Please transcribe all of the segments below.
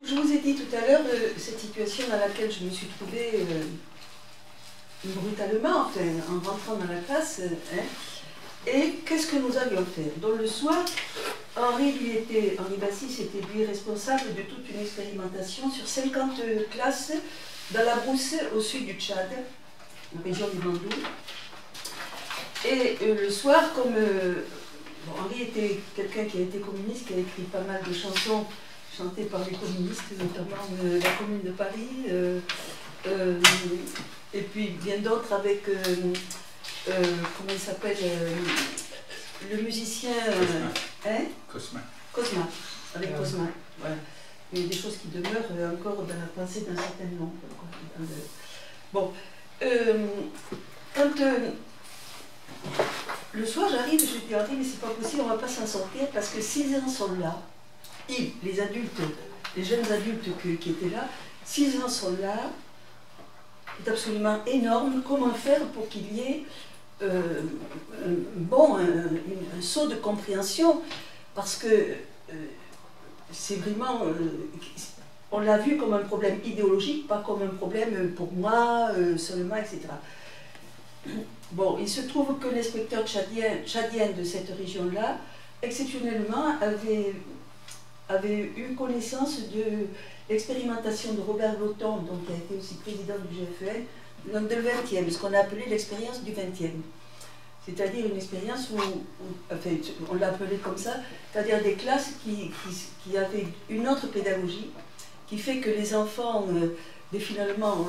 Je vous ai dit tout à l'heure de cette situation dans laquelle je me suis trouvée brutalement, enfin, en rentrant dans la classe. Et qu'est-ce que nous allions faire? Donc le soir, Henri Bassis était lui responsable de toute une expérimentation sur 50 classes dans la brousse au sud du Tchad, en région du Bandou. Et le soir, comme Henri était quelqu'un qui a été communiste, qui a écrit pas mal de chansons chantées par les communistes, notamment la Commune de Paris, et puis bien d'autres avec, comment il s'appelle, le musicien... Cosma. Cosma, avec Cosma, voilà. Il y a des choses qui demeurent encore dans la pensée d'un certain nombre. Bon, quand le soir j'arrive, je dis Henri, mais c'est pas possible, on va pas s'en sortir parce que 6 ans sont là. Ils, les adultes, les jeunes adultes qui étaient là, 6 ans sont là, c'est absolument énorme. Comment faire pour qu'il y ait un saut de compréhension, parce que c'est vraiment, on l'a vu comme un problème idéologique, pas comme un problème pour moi seulement, etc. Bon, il se trouve que l'inspecteur tchadien de cette région-là, exceptionnellement, avait eu connaissance de l'expérimentation de Robert Lotton, donc qui a été aussi président du GFEN, de le 20e, ce qu'on a appelé l'expérience du 20e. C'est-à-dire une expérience où enfin, on l'a appelé comme ça, c'est-à-dire des classes qui avaient une autre pédagogie, qui fait que les enfants, finalement,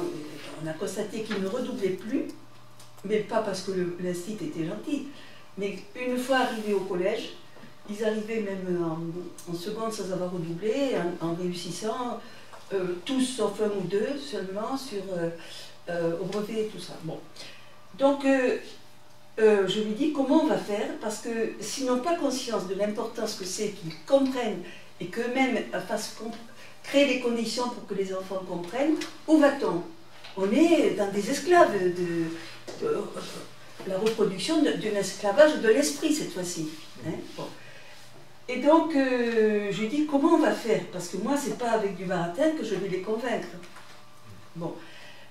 on a constaté qu'ils ne redoublaient plus, mais pas parce que l'institut était gentil, mais une fois arrivés au collège, ils arrivaient même en seconde sans avoir redoublé, en réussissant, tous sauf un ou deux seulement, au brevet et tout ça. Bon. Donc, je lui dis comment on va faire, parce que s'ils n'ont pas conscience de l'importance que c'est qu'ils comprennent et qu'eux-mêmes créent les conditions pour que les enfants comprennent, où va-t-on? On est dans des esclaves de la reproduction d'un esclavage de l'esprit cette fois-ci. Hein? Bon. Et donc, je lui dis comment on va faire, parce que moi, c'est pas avec du baratin que je vais les convaincre. Bon.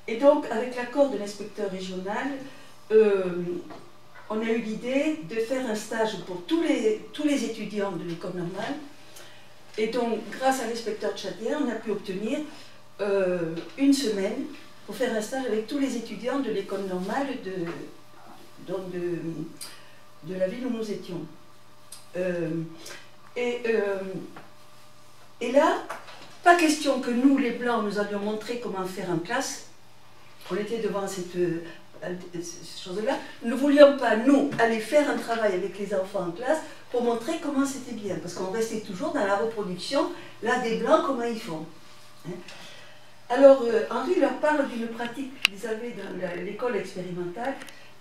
Et donc, avec l'accord de l'inspecteur régional, on a eu l'idée de faire un stage pour tous les étudiants de l'école normale. Et donc, grâce à l'inspecteur tchadien, on a pu obtenir une semaine pour faire un stage avec tous les étudiants de l'école normale de la ville où nous étions. Et là, pas question que nous, les Blancs, nous allions montrer comment faire en classe. On était devant cette chose-là. Nous ne voulions pas, nous, aller faire un travail avec les enfants en classe pour montrer comment c'était bien. Parce qu'on restait toujours dans la reproduction, là, des Blancs, comment ils font. Hein? Alors, Henri leur parle d'une pratique qu'ils avaient dans l'école expérimentale,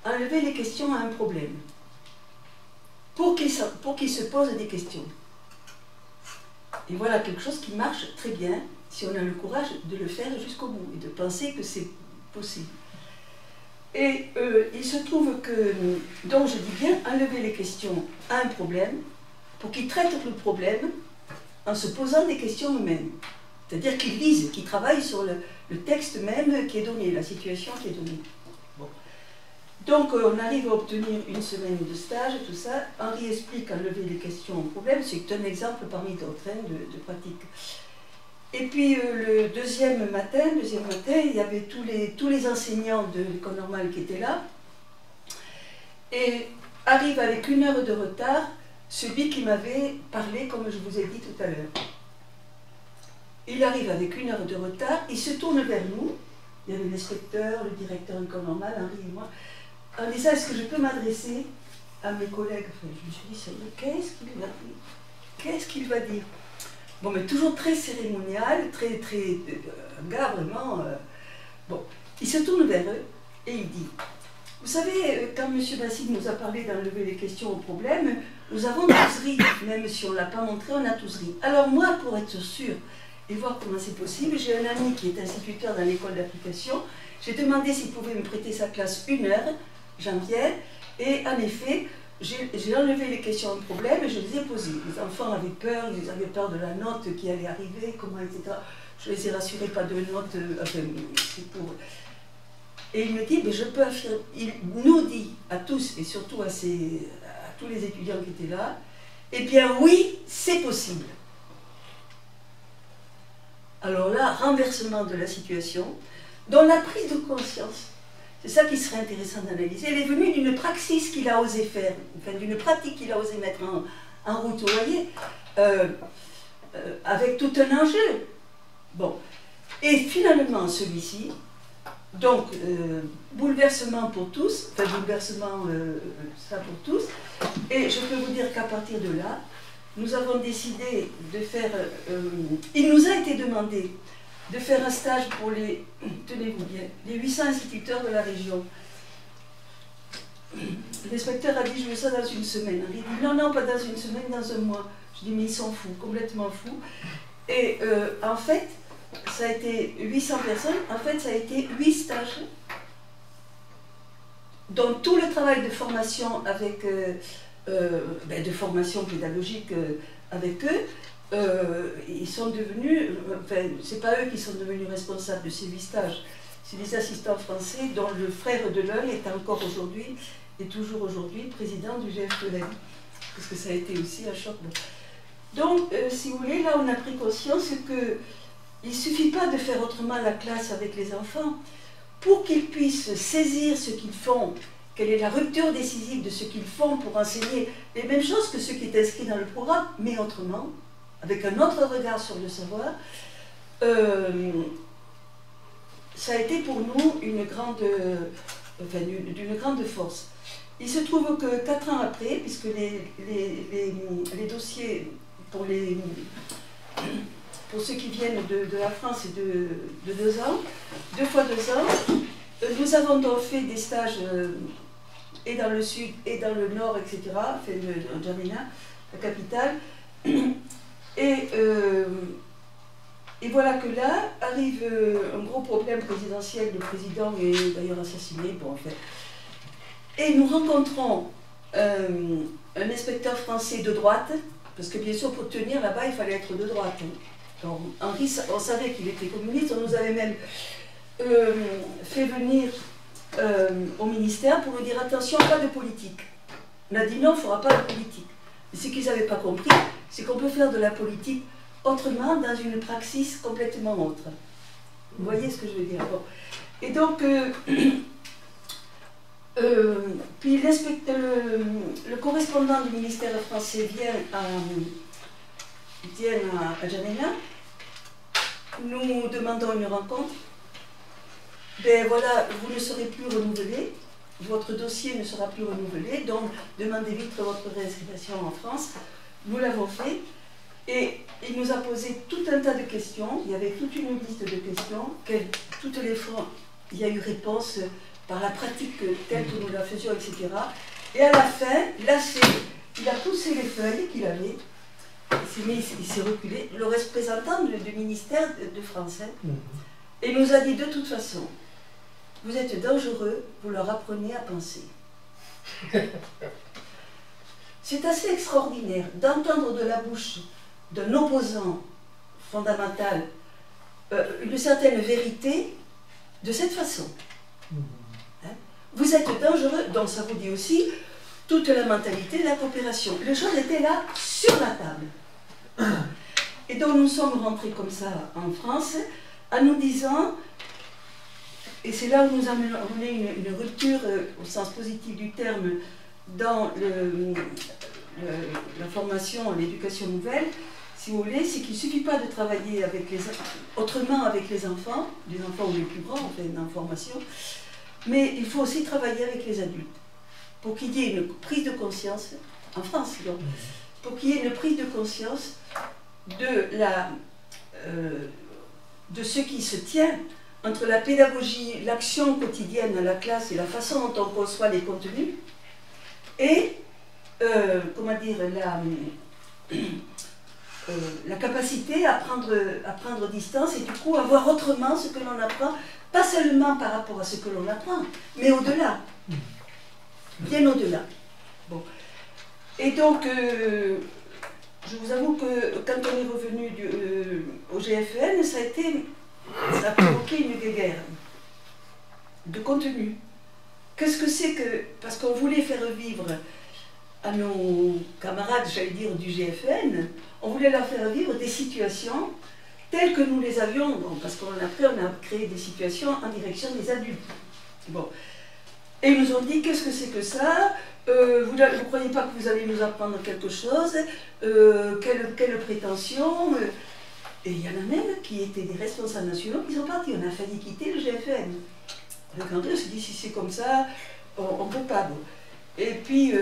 enlever les questions à un problème. Pour qu'ils se posent des questions. Et voilà quelque chose qui marche très bien si on a le courage de le faire jusqu'au bout et de penser que c'est possible. Et il se trouve que, donc je dis bien, enlever les questions à un problème pour qu'ils traitent le problème en se posant des questions eux-mêmes. C'est-à-dire qu'ils lisent, qu'ils travaillent sur le texte même qui est donné, la situation qui est donnée. Bon. Donc on arrive à obtenir une semaine de stage et tout ça. Henri explique enlever les questions au problème, c'est un exemple parmi d'autres de pratique. Et puis le deuxième matin, il y avait tous les enseignants de l'école normale qui étaient là. Et arrive avec 1 heure de retard celui qui m'avait parlé, comme je vous ai dit tout à l'heure. Il arrive avec 1 heure de retard, il se tourne vers nous, il y avait l'inspecteur, le directeur de l'école normale, Henri et moi, en disant, est-ce que je peux m'adresser à mes collègues? Enfin, je me suis dit, ça y est, qu'est-ce qu'il va dire? Qu'est-ce qu'il va dire? Bon, mais toujours très cérémonial, un gars vraiment... bon, il se tourne vers eux et il dit, vous savez, quand M. Bassis nous a parlé d'enlever les questions au problème, nous avons tous ri, même si on ne l'a pas montré, on a tous ri. Alors moi, pour être sûr et voir comment c'est possible, j'ai un ami qui est instituteur dans l'école d'application, j'ai demandé s'il pouvait me prêter sa classe 1 heure, Jean-Pierre, et en effet, j'ai enlevé les questions de problème et je les ai posées. Les enfants avaient peur, ils avaient peur de la note qui allait arriver, comment, etc. Je les ai rassurés, pas de note, enfin, c'est pour... Et il me dit, mais je peux affirmer, il nous dit à tous, et surtout à tous les étudiants qui étaient là, eh bien oui, c'est possible. Alors là, renversement de la situation, dont la prise de conscience, c'est ça qui serait intéressant d'analyser, elle est venue d'une praxis qu'il a osé faire, enfin d'une pratique qu'il a osé mettre en route, vous voyez, avec tout un enjeu. Bon, et finalement celui-ci, donc bouleversement pour tous, enfin bouleversement ça pour tous, et je peux vous dire qu'à partir de là, nous avons décidé de faire, il nous a été demandé de faire un stage pour les, tenez-vous bien, les 800 instituteurs de la région. L'inspecteur a dit, je veux ça dans une semaine. Il dit, non, non, pas dans une semaine, dans un mois. Je dis, mais ils sont fous, complètement fous. Et en fait, ça a été 800 personnes, en fait, ça a été 8 stages. Donc tout le travail de formation avec, de formation pédagogique avec eux, ils sont devenus, enfin, c'est pas eux qui sont devenus responsables de ces 8 stages, c'est des assistants français dont le frère de l'un est encore aujourd'hui, et toujours aujourd'hui, président du GFPLM, parce que ça a été aussi un choc. Donc, si vous voulez, là on a pris conscience qu'il ne suffit pas de faire autrement la classe avec les enfants, pour qu'ils puissent saisir ce qu'ils font, quelle est la rupture décisive de ce qu'ils font pour enseigner les mêmes choses que ce qui est inscrit dans le programme, mais autrement, avec un autre regard sur le savoir, ça a été pour nous une grande, d'une grande force. Il se trouve que 4 ans après, puisque les dossiers pour ceux qui viennent de la France et de 2 ans, 2 fois 2 ans, nous avons donc fait des stages et dans le sud et dans le nord, etc., enfin, en N'Djamena, la capitale. Et voilà que là arrive un gros problème présidentiel. Le président est d'ailleurs assassiné. Bon, en fait. Et nous rencontrons un inspecteur français de droite, parce que bien sûr pour tenir là-bas il fallait être de droite. Hein. Donc, Henri, on savait qu'il était communiste, on nous avait même fait venir au ministère pour nous dire attention, pas de politique. On a dit non, il ne fera pas de politique. Mais ce qu'ils n'avaient pas compris, c'est qu'on peut faire de la politique autrement dans une praxis complètement autre. Vous voyez ce que je veux dire? Bon. Et donc, puis le correspondant du ministère français vient à N'Djamena, nous demandons une rencontre. Ben voilà, vous ne serez plus renouvelé, votre dossier ne sera plus renouvelé, donc demandez vite votre réinscription en France. Nous l'avons fait et il nous a posé tout un tas de questions, il y avait toute une liste de questions, toutes les fois il y a eu réponse par la pratique telle que nous la faisions, etc. Et à la fin, là, il a poussé les feuilles qu'il avait, il s'est reculé, le représentant du ministère de France, hein, et nous a dit de toute façon, vous êtes dangereux, vous leur apprenez à penser. C'est assez extraordinaire d'entendre de la bouche d'un opposant fondamental une certaine vérité de cette façon. Hein? Vous êtes dangereux, donc ça vous dit aussi toute la mentalité de la coopération. Les choses étaient là sur la table. Et donc nous sommes rentrés comme ça en France en nous disant, et c'est là où nous avons une rupture au sens positif du terme dans la formation, l'éducation nouvelle, si vous voulez, c'est qu'il ne suffit pas de travailler autrement avec les enfants ou les plus grands, enfin, dans la formation, mais il faut aussi travailler avec les adultes, pour qu'il y ait une prise de conscience, en France, donc, pour qu'il y ait une prise de conscience de ce qui se tient entre la pédagogie, l'action quotidienne à la classe et la façon dont on conçoit les contenus, et comment dire, la capacité à prendre distance et du coup à voir autrement ce que l'on apprend, pas seulement par rapport à ce que l'on apprend, mais au-delà, bien au-delà. Bon. Et donc, je vous avoue que quand on est revenu au GFN, ça a provoqué une guéguerre de contenu. Qu'est-ce que c'est que... Parce qu'on voulait faire vivre à nos camarades, j'allais dire, du GFN, on voulait leur faire vivre des situations telles que nous les avions, bon, parce qu'après on a créé des situations en direction des adultes. Bon. Et ils nous ont dit, qu'est-ce que c'est que ça? Vous ne croyez pas que vous allez nous apprendre quelque chose? Quelle prétention? Et il y en a même qui étaient des responsables nationaux qui sont partis. On a failli quitter le GFN. Donc André s'est dit, si c'est comme ça, on ne peut pas. Bon. Et puis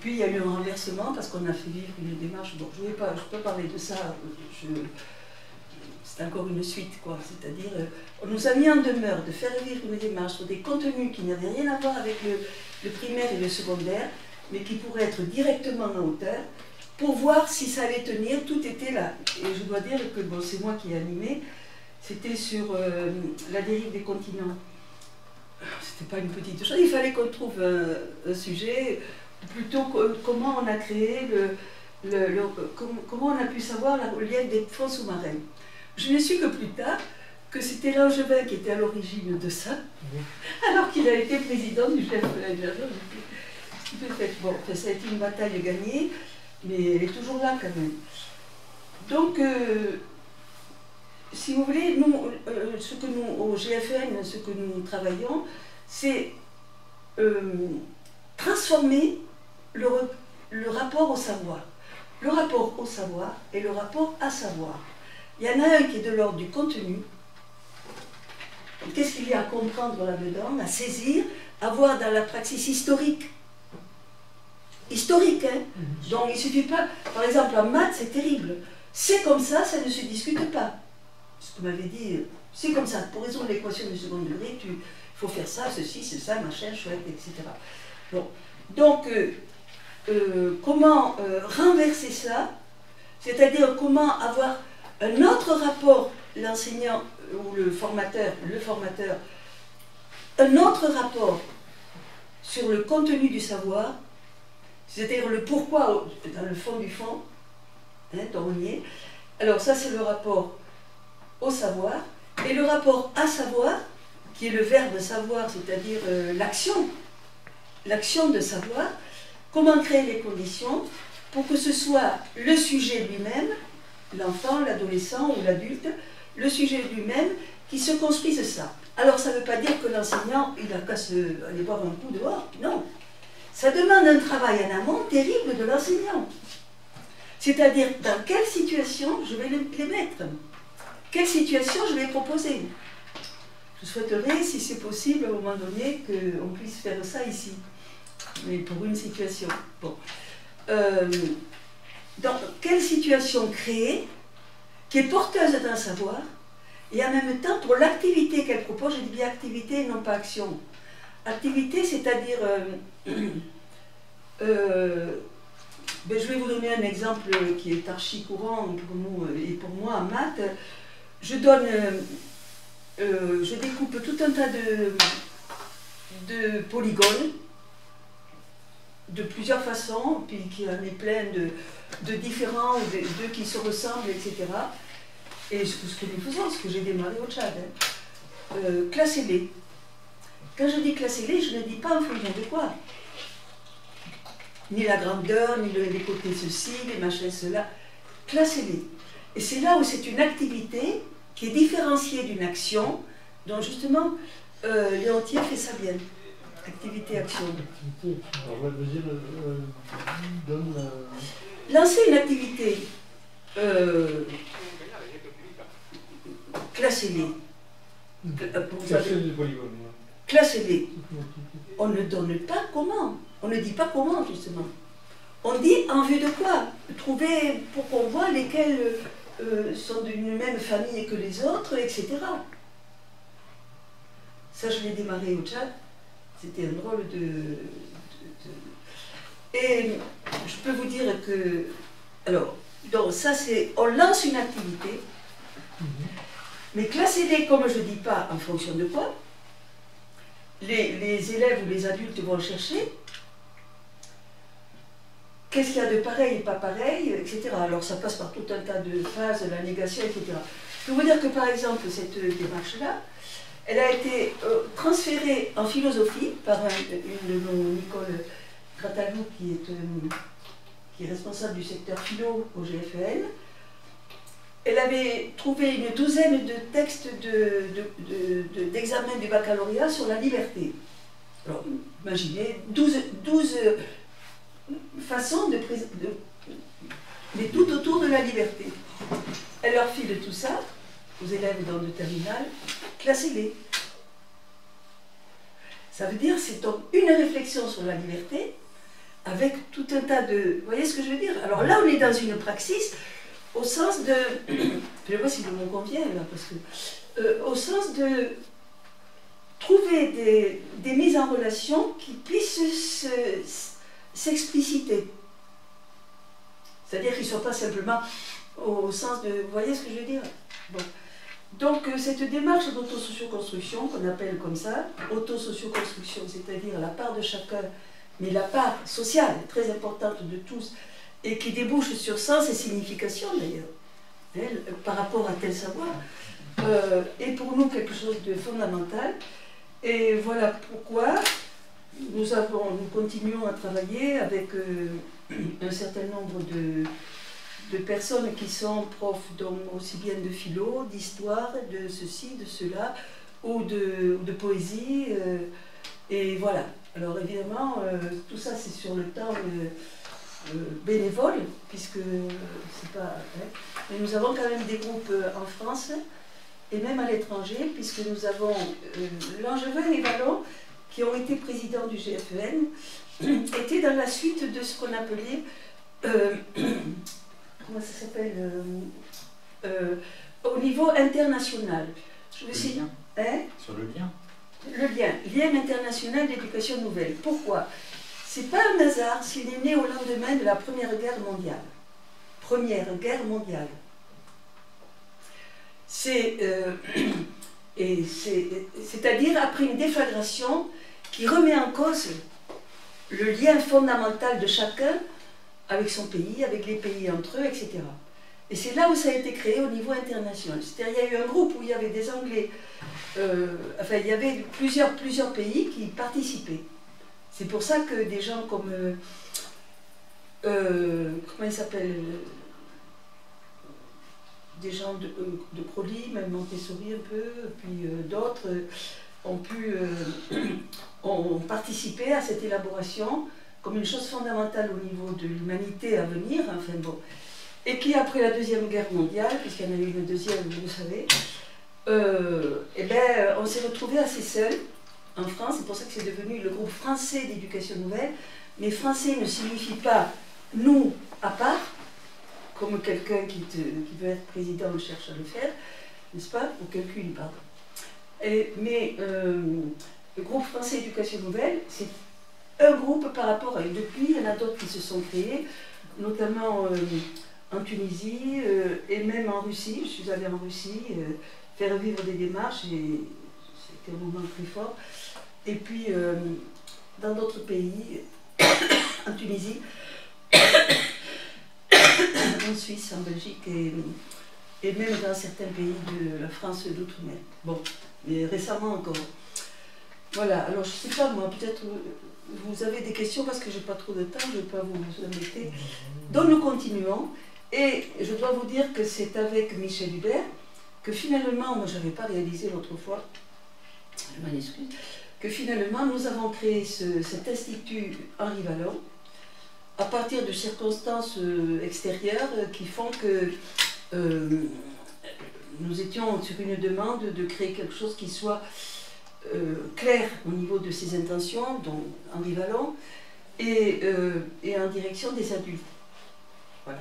il y a eu un renversement parce qu'on a fait vivre une démarche. Bon, je peux parler de ça. C'est encore une suite, quoi. C'est-à-dire, on nous a mis en demeure de faire vivre une démarche sur des contenus qui n'avaient rien à voir avec le primaire et le secondaire, mais qui pourraient être directement en hauteur, pour voir si ça allait tenir. Tout était là. Et je dois dire que, bon, c'est moi qui ai animé, c'était sur la dérive des continents. C'était pas une petite chose, il fallait qu'on trouve un sujet, plutôt comment on a créé comment on a pu savoir le lien des fonds sous-marins. Je n'ai su que plus tard que c'était Langevin qui était à l'origine de ça, alors qu'il a été président du GFN. Bon, ça a été une bataille gagnée, mais elle est toujours là quand même. Donc, si vous voulez, nous, au GFN, ce que nous travaillons, c'est transformer le rapport au savoir. Le rapport au savoir et le rapport à savoir. Il y en a un qui est de l'ordre du contenu. Qu'est-ce qu'il y a à comprendre là-dedans, à saisir, à voir dans la praxis historique. Historique, hein. Donc il ne suffit pas, par exemple en maths, c'est terrible. C'est comme ça ne se discute pas. Ce que m'avait dit, c'est comme ça, pour résoudre l'équation du second degré, il faut faire ça, ceci, c'est ça, machin, chouette, etc. Bon. Donc, comment renverser ça, c'est-à-dire comment avoir un autre rapport, l'enseignant ou le formateur, un autre rapport sur le contenu du savoir, c'est-à-dire le pourquoi dans le fond du fond, hein, Tornier. Alors ça c'est le rapport au savoir, et le rapport à savoir, qui est le verbe savoir, c'est-à-dire l'action de savoir, comment créer les conditions pour que ce soit le sujet lui-même, l'enfant, l'adolescent ou l'adulte, le sujet lui-même qui se construise ça. Alors ça ne veut pas dire que l'enseignant, il n'a qu'à aller boire un coup dehors, non. Ça demande un travail en amont terrible de l'enseignant. C'est-à-dire, dans quelle situation je vais les mettre? Quelle situation je vais proposer? Je souhaiterais, si c'est possible, à un moment donné, qu'on puisse faire ça ici. Mais pour une situation. Bon. Dans quelle situation créer, qui est porteuse d'un savoir, et en même temps, pour l'activité qu'elle propose, je dis bien activité et non pas action. Activité, c'est-à-dire... je vais vous donner un exemple qui est archi courant pour nous et pour moi en maths. Je découpe tout un tas de polygones de plusieurs façons, puis qui en est plein de différents, d'eux qui se ressemblent, etc. Et ce que nous faisons, ce que j'ai démarré au Tchad, hein. Classez-les. Quand je dis classez-les, je ne dis pas en fonction de quoi. Ni la grandeur, ni les côtés ceci, les machins cela. Classez-les. Et c'est là où c'est une activité qui est différenciée d'une action, dont justement Léontief fait ça bien. Activité-action. Lancer une activité, classez-les. Classez-les. On ne donne pas comment. On ne dit pas comment, justement. On dit en vue de quoi? Trouver pour qu'on voit lesquels sont d'une même famille que les autres, etc. Ça, je l'ai démarré au Tchad. C'était un drôle Et je peux vous dire que... Alors, donc ça c'est... On lance une activité, mais classez-les, comme je ne dis pas, en fonction de quoi. Les élèves ou les adultes vont chercher. qu'est-ce qu'il y a de pareil et pas pareil, etc. Alors ça passe par tout un tas de phases, la négation, etc. Je peux vous dire que par exemple, cette démarche-là, elle a été transférée en philosophie par une de nos, Nicole Gratalou, qui est responsable du secteur philo au GFEN. Elle avait trouvé une douzaine de textes d'examen du baccalauréat sur la liberté. Alors, imaginez, 12 façons mais tout autour de la liberté. Elle leur file tout ça aux élèves dans le terminal, classez-les. Ça veut dire, c'est donc une réflexion sur la liberté avec tout un tas de... Vous voyez ce que je veux dire? Alors là, on est dans une praxis au sens de... Je ne sais pas si le mot convient, là, parce que... au sens de trouver des mises en relation qui puissent s'expliciter. C'est-à-dire qu'ils ne soient pas simplement au sens de... Vous voyez ce que je veux dire? Bon. Donc cette démarche d'autosocioconstruction, qu'on appelle comme ça, autosocioconstruction, c'est-à-dire la part de chacun, mais la part sociale, très importante de tous, et qui débouche sur sens et signification d'ailleurs, par rapport à tel savoir, est pour nous quelque chose de fondamental. Et voilà pourquoi nous continuons à travailler avec un certain nombre de personnes qui sont profs, donc aussi bien de philo, d'histoire, de ceci, de cela, ou de poésie, et voilà. Alors évidemment, tout ça c'est sur le temps bénévole, puisque c'est pas... mais nous avons quand même des groupes en France, et même à l'étranger, puisque nous avons Langevin et Vallon, qui ont été présidents du GFEN, étaient dans la suite de ce qu'on appelait... comment ça s'appelle, au niveau international. Je veux citer, sur le lien. Le lien international d'éducation nouvelle. Pourquoi? C'est pas un hasard s'il est né au lendemain de la Première Guerre mondiale. Première Guerre mondiale. C'est-à-dire après une déflagration qui remet en cause le lien fondamental de chacun avec son pays, avec les pays entre eux, etc. Et c'est là où ça a été créé au niveau international. C'est-à-dire qu'il y a eu un groupe où il y avait des Anglais, enfin il y avait plusieurs pays qui participaient. C'est pour ça que des gens comme, comment ils s'appellent, des gens de Crowley, même Montessori un peu, puis d'autres ont participé à cette élaboration comme une chose fondamentale au niveau de l'humanité à venir, enfin bon, et qui après la Deuxième Guerre mondiale, puisqu'il y en a eu une deuxième, vous le savez, eh ben, on s'est retrouvés assez seuls en France, c'est pour ça que c'est devenu le groupe français d'éducation nouvelle, mais français ne signifie pas nous à part, comme quelqu'un qui veut être président cherche à le faire, n'est-ce pas, ou quelqu'une, pardon. Mais le groupe français d'éducation nouvelle, c'est un groupe par rapport à... Depuis, il y en a d'autres qui se sont créés, notamment en Tunisie et même en Russie. Je suis allée en Russie faire vivre des démarches et c'était un moment très fort. Et puis, dans d'autres pays, en Tunisie, en Suisse, en Belgique et même dans certains pays de la France d'outre-mer. Bon, mais récemment encore. Voilà, alors je ne sais pas moi, peut-être vous avez des questions parce que je n'ai pas trop de temps, je ne vais pas vous embêter. Donc nous continuons, et je dois vous dire que c'est avec Michel Hubert que finalement, moi je n'avais pas réalisé l'autre fois, je m'en excuse, que finalement nous avons créé cet institut Henri Vallon à partir de circonstances extérieures qui font que nous étions sur une demande de créer quelque chose qui soit clair au niveau de ses intentions, donc Henri Vallon, et en direction des adultes. Voilà.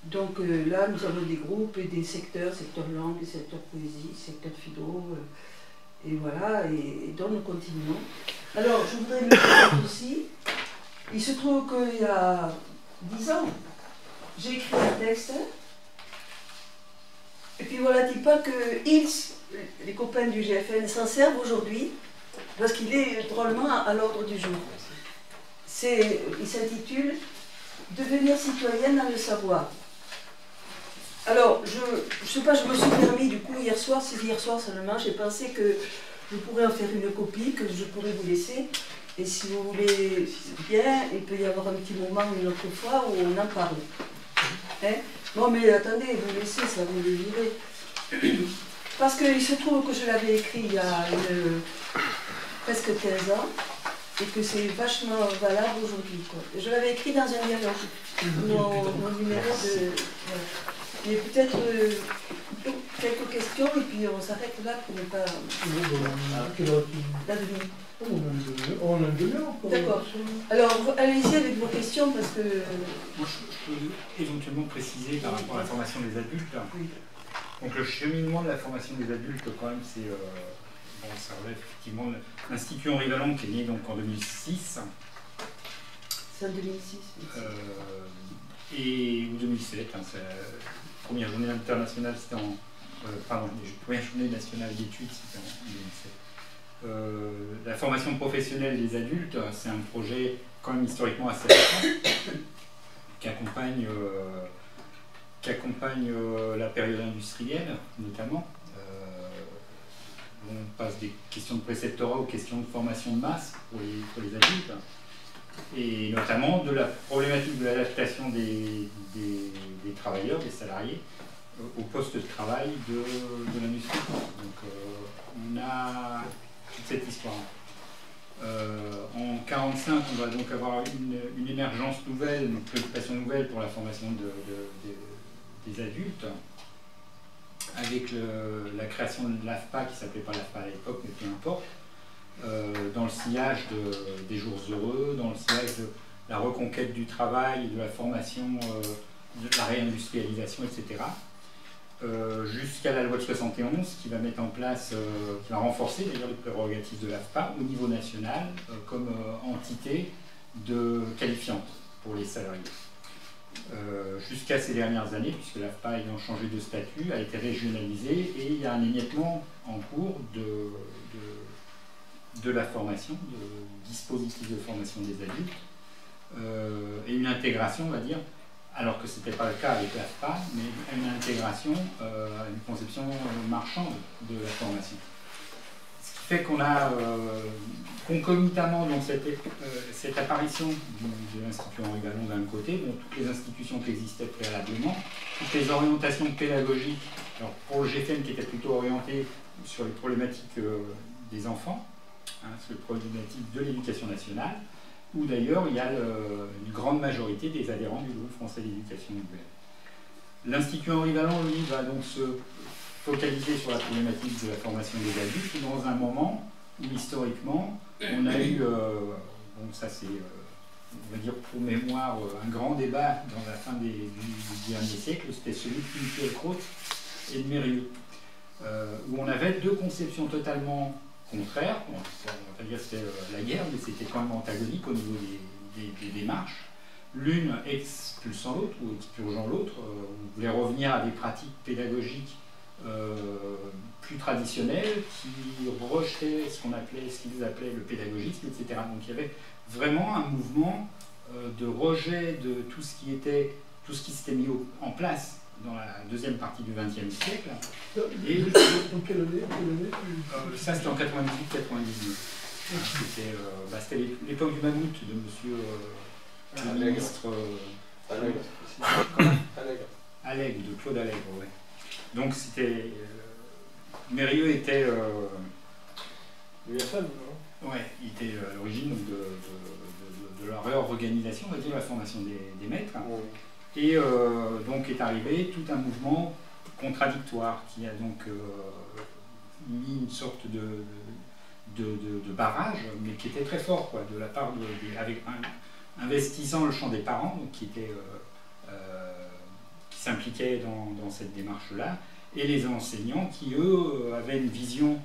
Donc là, nous avons des groupes et des secteurs, secteur langue, secteur poésie, secteur philo, et voilà, et donc nous continuons. Alors, je voudrais me dire aussi, il se trouve qu'il y a 10 ans, j'ai écrit un texte, et puis voilà, dis pas que les copains du GFN s'en servent aujourd'hui, parce qu'il est drôlement à l'ordre du jour. Il s'intitule devenir citoyenne dans le savoir. Alors, je sais pas, je me suis permis du coup hier soir seulement, j'ai pensé que je pourrais en faire une copie, que je pourrais vous laisser. Et si vous voulez bien, il peut y avoir un petit moment une autre fois où on en parle. Hein? Non mais attendez, vous laissez, ça vous le direz. Parce qu'il se trouve que je l'avais écrit il y a presque 15 ans et que c'est vachement valable aujourd'hui. Je l'avais écrit dans un dialogue, mon numéro de... Voilà. Mais peut-être quelques questions et puis on s'arrête là pour ne pas... La demi. On a une demi-heure. D'accord. Alors, allez-y avec vos questions parce que... Moi, je peux éventuellement préciser par rapport à la formation des adultes. Oui. Donc, le cheminement de la formation des adultes, quand même, c'est... bon, ça relève effectivement de l'Institut Henri Vallon, qui est né donc en 2006. C'est en 2006. Ou 2007. Hein, la première journée internationale, c'était en... pardon, la première journée nationale d'études, c'était en 2007. La formation professionnelle des adultes, c'est un projet quand même historiquement assez récent qui accompagne la période industrielle notamment. On passe des questions de préceptorat aux questions de formation de masse pour les adultes et notamment de la problématique de l'adaptation des travailleurs, des salariés au poste de travail de l'industrie. Donc on a toute cette histoire. En 1945, on va donc avoir une émergence nouvelle, une préoccupation nouvelle pour la formation des adultes, avec la création de l'AFPA, qui ne s'appelait pas l'AFPA à l'époque, mais peu importe, dans le sillage des jours heureux, dans le sillage de la reconquête du travail, de la formation, de la réindustrialisation, etc. Jusqu'à la loi de 71 qui va mettre en place, qui va renforcer d'ailleurs les prérogatives de l'AFPA au niveau national comme entité qualifiante pour les salariés. Jusqu'à ces dernières années, puisque l'AFPA ayant changé de statut, a été régionalisée et il y a un émiettement en cours de la formation, de dispositifs de formation des adultes et une intégration, on va dire, alors que ce n'était pas le cas avec l'AFPA, mais une intégration, une conception marchande de la formation. Ce qui fait qu'on a concomitamment dans cette apparition de l'Institut Henri Vallon d'un côté, donc toutes les institutions qui existaient préalablement, toutes les orientations pédagogiques, alors pour le GFM qui était plutôt orienté sur les problématiques des enfants, sur les problématiques de l'éducation nationale, où d'ailleurs il y a une grande majorité des adhérents du groupe français d'éducation nouvelle. L'Institut Henri Vallon, lui, va donc se focaliser sur la problématique de la formation des adultes dans un moment où historiquement on a eu, donc ça c'est, on va dire pour mémoire, un grand débat dans la fin du dernier siècle, c'était celui de Pinpiel-Kraut et de Mérieux, où on avait deux conceptions totalement contraire, on va pas dire que c'était la guerre, mais c'était quand même antagonique au niveau des démarches. L'une expulsant l'autre ou expurgeant l'autre, on voulait revenir à des pratiques pédagogiques plus traditionnelles qui rejetaient ce qu'ils appelaient le pédagogisme, etc. Donc il y avait vraiment un mouvement de rejet de tout ce qui s'était mis en place dans la deuxième partie du XXe siècle. Et dans quelle année ça c'était en 98-99. C'était l'époque du mammouth de monsieur le ministre Allègre, de Claude Allègre, ouais. Donc c'était... Mérieux était... l'UFM, non? Ouais, il était à l'origine de la réorganisation, on va dire, de la formation des maîtres. Oui. Et donc est arrivé tout un mouvement contradictoire qui a donc mis une sorte de barrage, mais qui était très fort, quoi, de la part avec investissant le champ des parents, donc qui s'impliquaient dans cette démarche-là, et les enseignants qui, eux, avaient une vision,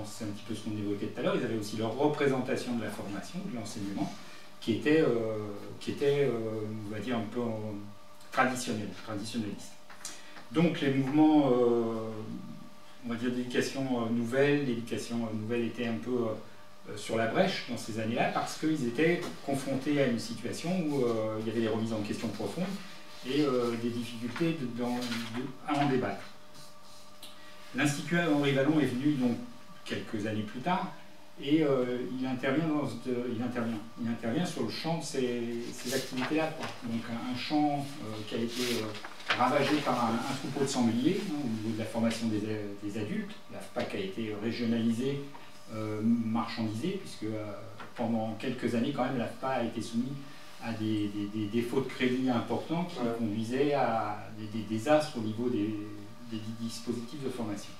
c'est un petit peu ce qu'on évoquait tout à l'heure, ils avaient aussi leur représentation de la formation, de l'enseignement, qui était on va dire, un peu traditionnaliste. Donc les mouvements, on va dire, d'éducation nouvelle, l'éducation nouvelle était un peu sur la brèche dans ces années-là parce qu'ils étaient confrontés à une situation où il y avait des remises en question profondes et des difficultés à en débattre. L'Institut Henri Vallon est venu donc quelques années plus tard et il intervient sur le champ de ces activités-là. Donc un champ qui a été ravagé par un troupeau de sangliers au niveau de la formation des adultes. L'AFPAC a été régionalisée, marchandisée, puisque pendant quelques années quand même l'AFPA a été soumise à des défauts de crédit importants qui conduisaient à des désastres au niveau des dispositifs de formation.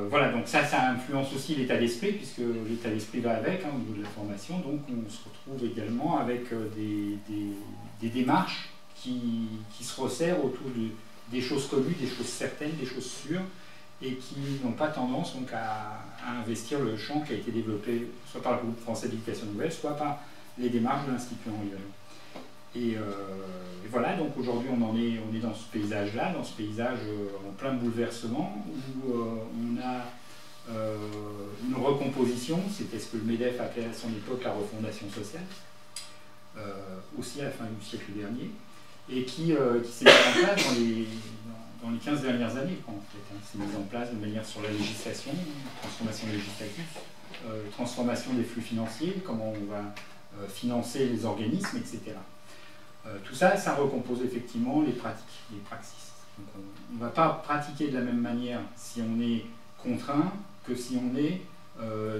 Voilà, donc ça influence aussi l'état d'esprit, puisque l'état d'esprit va avec au niveau de la formation. Donc on se retrouve également avec des démarches qui se resserrent autour des choses connues, des choses certaines, des choses sûres, et qui n'ont pas tendance donc, à investir le champ qui a été développé soit par le groupe français d'éducation nouvelle, soit par les démarches de l'Institut Henri Vallon. Et voilà, donc aujourd'hui on est dans ce paysage-là, dans ce paysage en plein bouleversement, où on a une recomposition, c'était ce que le MEDEF appelait à son époque la refondation sociale, aussi à la fin du siècle dernier, et qui s'est mise en place dans les 15 dernières années, en fait. C'est mis en place de manière sur la législation, transformation législative, transformation des flux financiers, comment on va financer les organismes, etc. Tout ça, ça recompose effectivement les pratiques, les praxis. Donc on ne va pas pratiquer de la même manière si on est contraint que si on est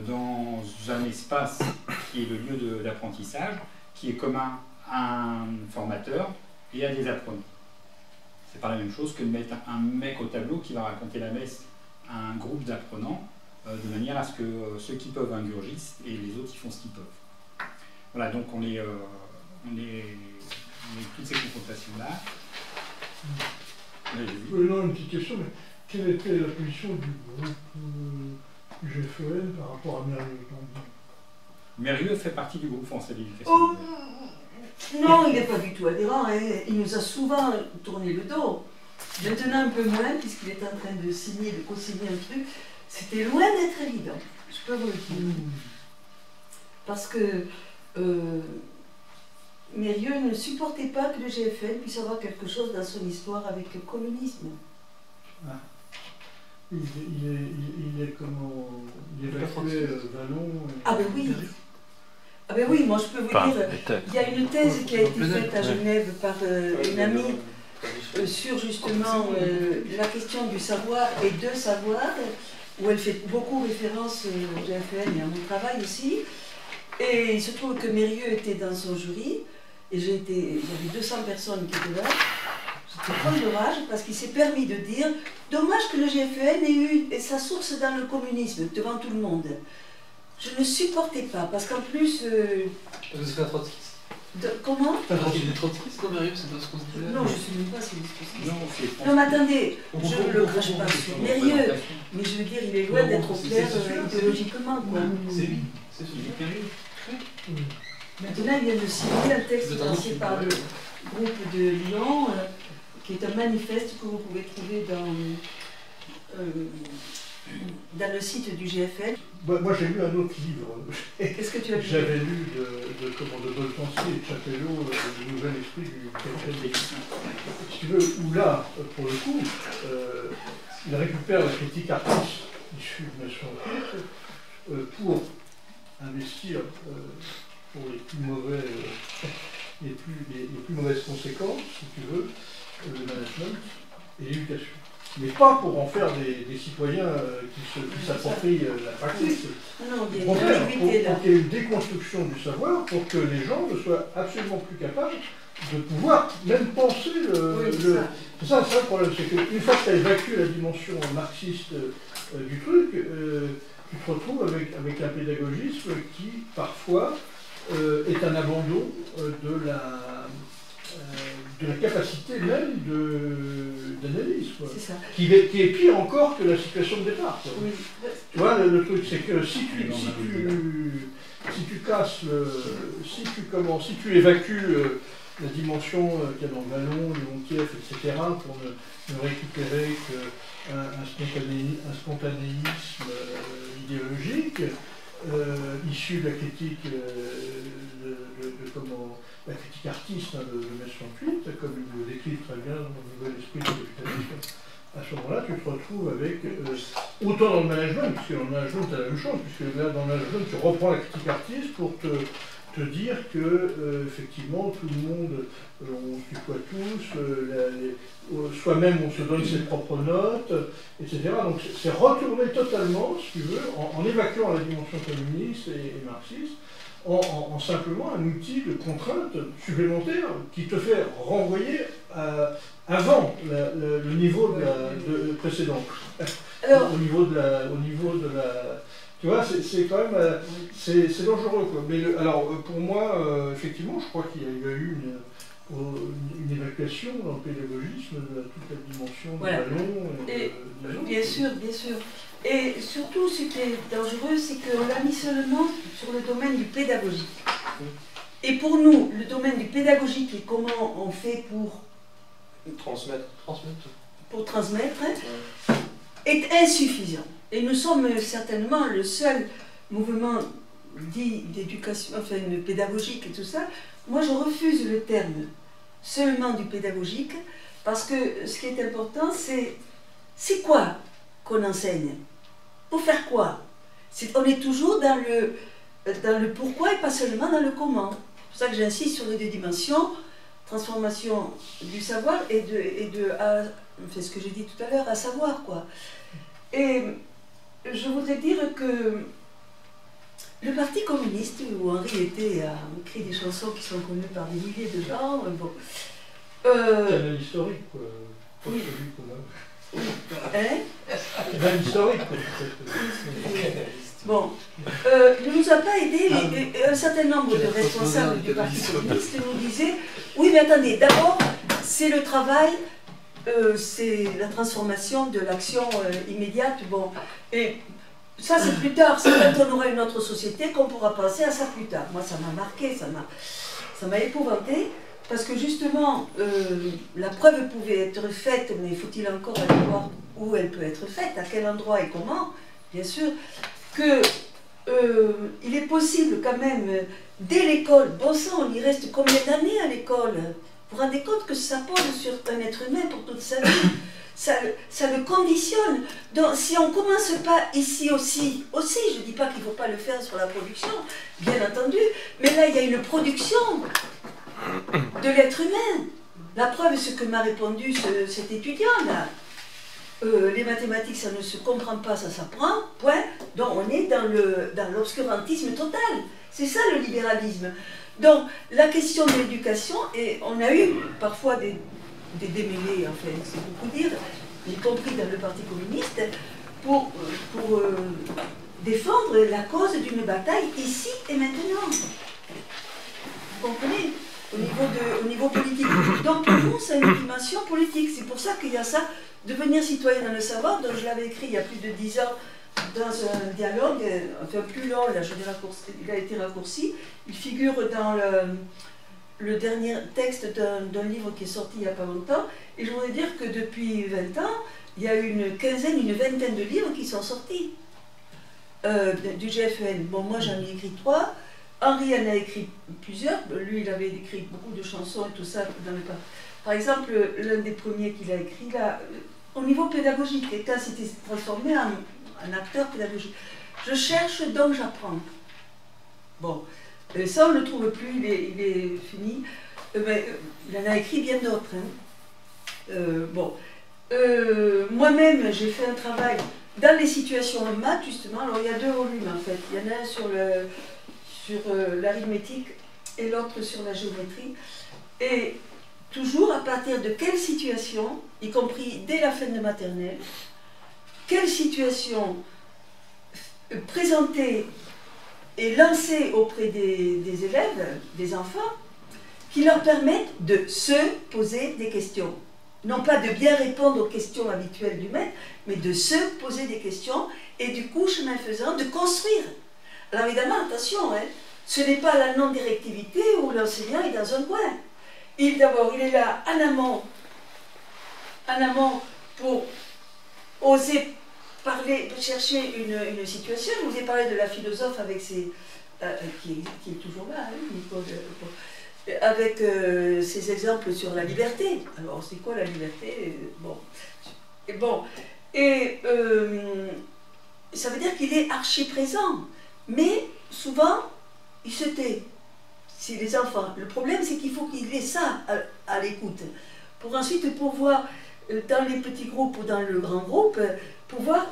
dans un espace qui est le lieu d'apprentissage, qui est commun à un formateur et à des apprenants. C'est pas la même chose que de mettre un mec au tableau qui va raconter la messe à un groupe d'apprenants, de manière à ce que ceux qui peuvent ingurgissent et les autres ils font ce qu'ils peuvent. Voilà, donc on est toutes ces confrontations-là. Oui, non, une petite question, mais quelle était la position du groupe GFEN par rapport à Mérieux? Mérieux fait partie du groupe français d'éducation. Oh, non, il n'est pas du tout adhérent, hein. Il nous a souvent tourné le dos. Maintenant un peu moins, puisqu'il est en train de signer, de co-signer un truc. C'était loin d'être évident, je peux vous le dire. Parce que Mérieux ne supportait pas que le GFN puisse avoir quelque chose dans son histoire avec le communisme. Ah. Il est comment... Il évacuait Vallon... Ah ben oui. Ah ben oui, moi je peux vous dire, il y a une thèse qui a été faite à Genève par une amie sur justement la question du savoir et de savoir, où elle fait beaucoup référence au GFN et à mon travail aussi. Et il se trouve que Mérieux était dans son jury, et il y avait 200 personnes qui étaient là. J'étais folle de rage parce qu'il s'est permis de dire « Dommage que le GFN ait eu sa source dans le communisme, devant tout le monde. » Je ne supportais pas, parce qu'en plus... Parce que c'est un trotskiste. Comment? Il est trotskiste, non, Mérieux, c'est pas ce qu'on se disait. Non, je ne sais même pas s'il est trotskiste. Non, non, mais attendez, je ne le crache pas sur Mérieux, mais je veux dire, il est loin d'être au clair idéologiquement, quoi. C'est lui, c'est celui de Mérieux. Maintenant, il vient de signer un texte lancé par le groupe de Lyon, qui est un manifeste que vous pouvez trouver dans le site du GFN. Moi j'ai lu un autre livre. Qu'est-ce que tu as lu? J'avais lu de Boltancy et de Chapelot, Le Nouvel Esprit du GFN. Si tu veux, où là, pour le coup, il récupère la critique artiste issue de Nation pour investir pour les plus mauvaises conséquences, si tu veux, le management et l'éducation. Mais pas pour en faire des citoyens qui s'approprient la pratique. Non, il y a pour une qu'il y ait une déconstruction du savoir pour que les gens ne soient absolument plus capables de pouvoir même penser C'est ça le problème, c'est qu'une fois que tu as évacué la dimension marxiste du truc, tu te retrouves avec un pédagogisme qui, parfois, est un abandon de la capacité même d'analyse, qui est pire encore que la situation de départ. Oui. Tu vois, le truc, c'est que si tu évacues la dimension qu'il y a dans Vallon, Léontiev, etc., pour ne récupérer qu'un spontanéisme idéologique, issu de la critique la critique artiste de mai 68, comme il le décrit très bien dans le nouvel esprit du capitalisme. À ce moment-là, tu te retrouves avec, autant dans le management, puisque dans le management, tu as la même chose, puisque là, dans le management, tu reprends la critique artiste pour te dire que, effectivement, tout le monde, on se tutoie tous, soi-même, on se donne ses propres notes, etc. Donc, c'est retourner totalement, si tu veux, en évacuant la dimension communiste et marxiste, en simplement un outil de contrainte supplémentaire qui te fait renvoyer avant le niveau précédent. Alors, au niveau de la tu vois, c'est quand même c'est dangereux, quoi. Mais alors pour moi, effectivement, je crois qu'il y a eu une évacuation dans le pédagogisme de toute la dimension voilà. de ballon. Bien sûr, bien sûr. Et surtout, ce qui est dangereux, c'est qu'on l'a mis seulement sur le domaine du pédagogique. Et pour nous, le domaine du pédagogique et comment on fait pour transmettre. Pour transmettre, est insuffisant. Et nous sommes certainement le seul mouvement dit d'éducation, enfin pédagogique et tout ça. Moi, je refuse le terme seulement du pédagogique, parce que ce qui est important, c'est quoi qu'on enseigne? Pour faire quoi? On est toujours dans le pourquoi et pas seulement dans le comment. C'est pour ça que j'insiste sur les deux dimensions, transformation du savoir et ce que j'ai dit tout à l'heure, à savoir, quoi. Et je voudrais dire que le Parti communiste, où Henri a écrit des chansons qui sont connues par des milliers de gens, bon. C'est un historique, quoi. Oui. C'est un historique, quoi. Bon, ne nous a pas aidé, un certain nombre de responsables du Parti communiste nous disaient, oui mais attendez, d'abord c'est le travail, c'est la transformation de l'action immédiate, bon, et ça c'est plus tard, c'est quand on aura une autre société qu'on pourra penser à ça plus tard. Moi ça m'a marqué, ça m'a épouvanté, parce que justement, la preuve pouvait être faite, mais faut-il encore aller voir où elle peut être faite, à quel endroit et comment, bien sûr, il est possible quand même, dès l'école, bon sang, on y reste combien d'années à l'école? Vous vous rendez compte que ça pose sur un être humain pour toute sa vie, ça le conditionne. Donc si on ne commence pas ici aussi, je ne dis pas qu'il ne faut pas le faire sur la production, bien entendu, mais là il y a une production de l'être humain. La preuve, ce que m'a répondu cet étudiant-là. Les mathématiques, ça ne se comprend pas, ça s'apprend, point. Donc on est dans l'obscurantisme total. C'est ça le libéralisme. Donc la question de l'éducation, et on a eu parfois des démêlés, enfin c'est beaucoup dire, y compris dans le Parti communiste, pour défendre la cause d'une bataille ici et maintenant. Vous comprenez? Au niveau politique. Donc pour nous, c'est une dimension politique. C'est pour ça qu'il y a ça. Devenir citoyen dans le savoir, dont je l'avais écrit il y a plus de 10 ans dans un dialogue, enfin plus long, là il a été raccourci, il figure dans le dernier texte d'un livre qui est sorti il n'y a pas longtemps, et je voudrais dire que depuis 20 ans, il y a une vingtaine de livres qui sont sortis du GFN. Bon, moi j'en ai écrit 3, Henri en a écrit plusieurs, lui il avait écrit beaucoup de chansons et tout ça, par exemple, l'un des premiers qu'il a écrit, là, au niveau pédagogique, et quand c'était transformé en acteur pédagogique. Je cherche, donc j'apprends. Bon, ça on ne le trouve plus, il est fini. Mais, il en a écrit bien d'autres. Hein. Bon, moi-même, j'ai fait un travail dans les situations en maths, justement. Alors, il y a 2 volumes, en fait. Il y en a un sur l'arithmétique et l'autre sur la géométrie. Et toujours à partir de quelle situation, y compris dès la fin de maternelle, quelle situation présenter et lancer auprès des élèves, des enfants, qui leur permettent de se poser des questions. Non pas de bien répondre aux questions habituelles du maître, mais de se poser des questions et du coup, chemin faisant, de construire. Alors évidemment, attention, hein, ce n'est pas la non-directivité où l'enseignant est dans un coin. D'abord, il est là en amont pour oser parler, chercher une situation. Je vous ai parlé de la philosophe avec ses, qui est toujours là, hein, Nicole, avec ses exemples sur la liberté. Alors, c'est quoi la liberté? Ça veut dire qu'il est archi présent, mais souvent, il se tait. C'est les enfants. Le problème, c'est qu'il faut qu'il ait ça à l'écoute, pour ensuite pouvoir, dans les petits groupes ou dans le grand groupe, pouvoir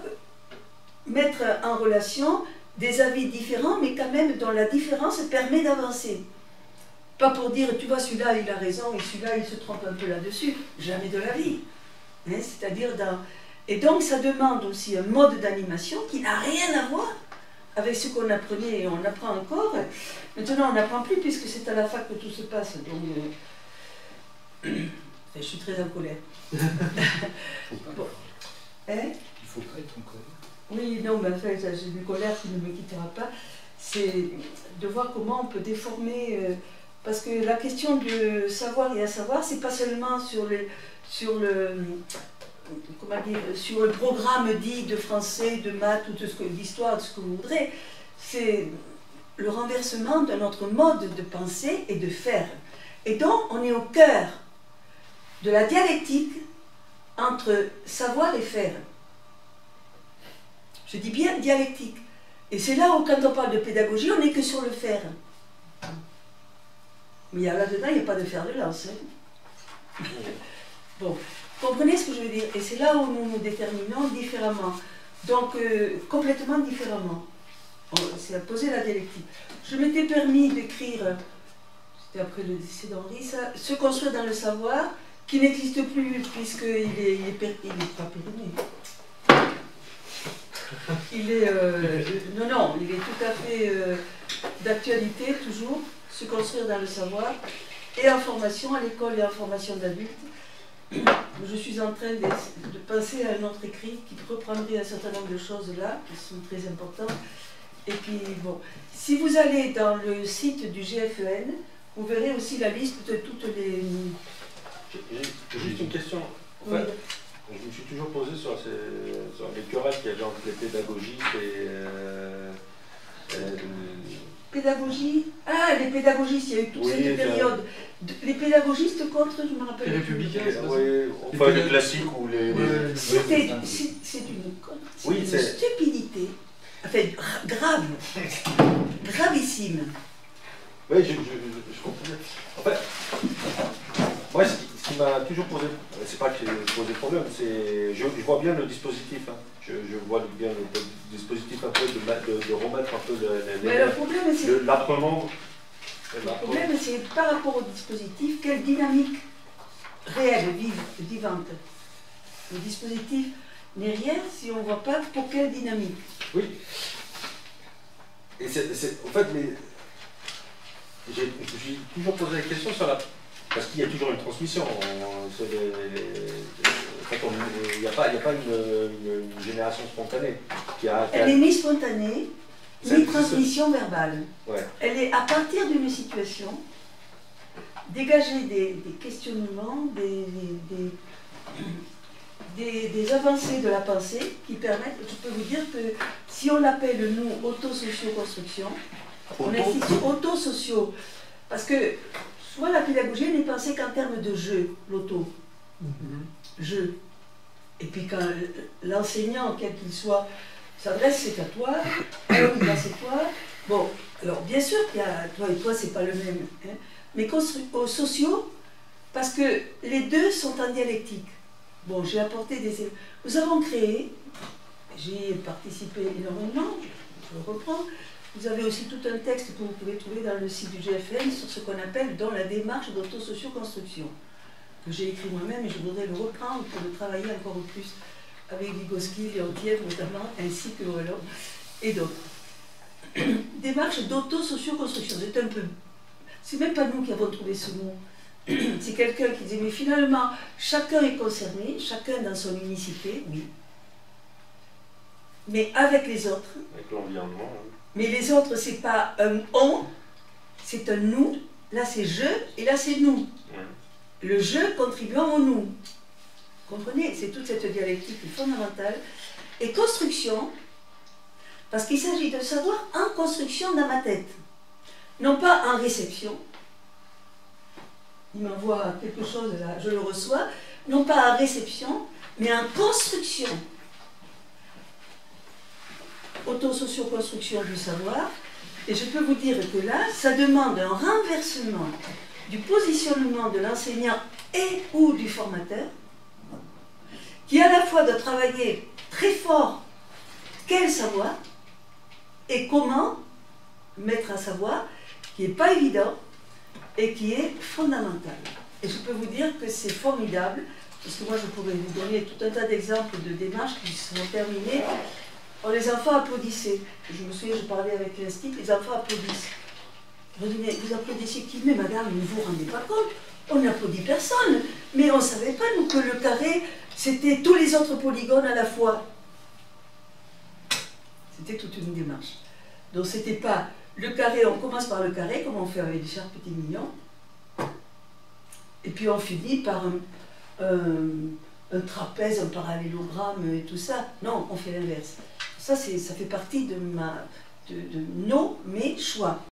mettre en relation des avis différents, mais quand même dont la différence permet d'avancer. Pas pour dire, tu vois, celui-là, il a raison, et celui-là, il se trompe un peu là-dessus. Jamais de la vie. Hein, c'est-à-dire dans... Et donc, ça demande aussi un mode d'animation qui n'a rien à voir avec ce qu'on apprenait, et on apprend encore. Maintenant, on n'apprend plus, puisque c'est à la fac que tout se passe. Donc, je suis très en colère. Bon. Hein? Il faut pas être en colère. Oui, non, mais en fait, j'ai une colère qui ne me quittera pas. C'est de voir comment on peut déformer... parce que la question de savoir et à savoir, c'est pas seulement sur le programme dit de français, de maths ou d'histoire, de ce que vous voudrez. C'est le renversement de notre mode de penser et de faire. Et donc, on est au cœur de la dialectique entre savoir et faire. Je dis bien dialectique. Et c'est là où, quand on parle de pédagogie, on n'est que sur le faire. Mais là-dedans, il n'y a pas de fer de lance. Hein. Bon, comprenez ce que je veux dire? Et c'est là où nous nous déterminons différemment. Donc, complètement différemment. C'est à poser la dialectique. Je m'étais permis d'écrire, c'était après le décès d'Henri, ça, se construire dans le savoir, qui n'existe plus, puisqu'il est pas pérenné. Il est... non, il est tout à fait d'actualité, toujours. Se construire dans le savoir, et en formation à l'école et en formation d'adultes. Je suis en train de penser à un autre écrit qui reprendrait un certain nombre de choses là, qui sont très importantes. Et puis, bon, si vous allez dans le site du GFEN, vous verrez aussi la liste de toutes les... J'ai juste une question. En fait, je me suis toujours posé sur les querelles qu'il y avait entre les pédagogistes et... Pédagogie. Ah, les pédagogistes, il y a eu toute cette période. Les pédagogistes contre, je me rappelle. Les républicains, c'est oui, enfin les classiques ou les... C'est une stupidité. Enfin, grave. Gravissime. Oui, je comprends. En fait, moi, ce qui m'a toujours posé... C'est pas que j'ai posé problème, c'est... Je vois bien le dispositif. Hein. Je vois bien le dispositif un peu de remettre un peu l'apprenant. Le problème, c'est par rapport au dispositif, quelle dynamique réelle, vivante. Le dispositif n'est rien si on ne voit pas pour quelle dynamique. Oui. Et en fait, j'ai toujours posé la question sur la... Parce qu'il y a toujours une transmission. Il n'y a pas une génération spontanée. Elle n'est ni spontanée, ni transmission verbale. Ouais. Elle est à partir d'une situation, dégager des questionnements, des avancées de la pensée qui permettent, je peux vous dire que si on l'appelle, nous, auto-socio-construction, on insiste sur auto-socio, parce que souvent la pédagogie n'est pensée qu'en termes de jeu, l'auto. Jeu. Et puis quand l'enseignant, quel qu'il soit, s'adresse, c'est à toi, alors là c'est toi. Bon, alors bien sûr qu'il y a toi et toi, c'est pas le même. Hein, mais aux sociaux, parce que les deux sont en dialectique. Bon, j'ai apporté des... Nous avons créé, j'ai participé énormément, je le reprends. Vous avez aussi tout un texte que vous pouvez trouver dans le site du GFN sur ce qu'on appelle dans la démarche d'auto-socio-construction, que j'ai écrit moi-même et je voudrais le reprendre pour le travailler encore plus avec Vygotsky, Leontiev notamment, ainsi que Wallon et d'autres. Démarche d'auto-socio-construction, c'est un peu... C'est même pas nous qui avons trouvé ce mot. C'est quelqu'un qui disait, mais finalement, chacun est concerné, chacun dans son unicité, oui. Mais avec les autres. Avec l'environnement. Hein. Mais les autres, c'est pas un on, c'est un nous, Là c'est je et là c'est nous. Le je contribuant au nous. Vous comprenez? C'est toute cette dialectique fondamentale. Et construction, parce qu'il s'agit de savoir en construction dans ma tête. Non pas en réception. Il m'envoie quelque chose, là, je le reçois. Non pas en réception, mais en construction. Autosocio-construction du savoir. Et je peux vous dire que là, ça demande un renversement du positionnement de l'enseignant et ou du formateur, qui à la fois doit travailler très fort quel savoir et comment mettre à savoir, qui n'est pas évident et qui est fondamental. Et je peux vous dire que c'est formidable, parce que moi je pourrais vous donner tout un tas d'exemples de démarches qui sont terminées. Oh, les enfants applaudissaient. Je me souviens, je parlais avec l'institut, les enfants applaudissent. Je dis, mais vous applaudissez qui? Mais madame, vous ne vous rendez pas compte, on n'applaudit personne. Mais on ne savait pas, nous, que le carré, c'était tous les autres polygones à la fois. C'était toute une démarche. Donc c'était pas le carré, on commence par le carré, comme on fait avec des Charles Petit Mignon, et puis on finit par un trapèze, un parallélogramme et tout ça. Non, on fait l'inverse. Ça fait partie de mes choix.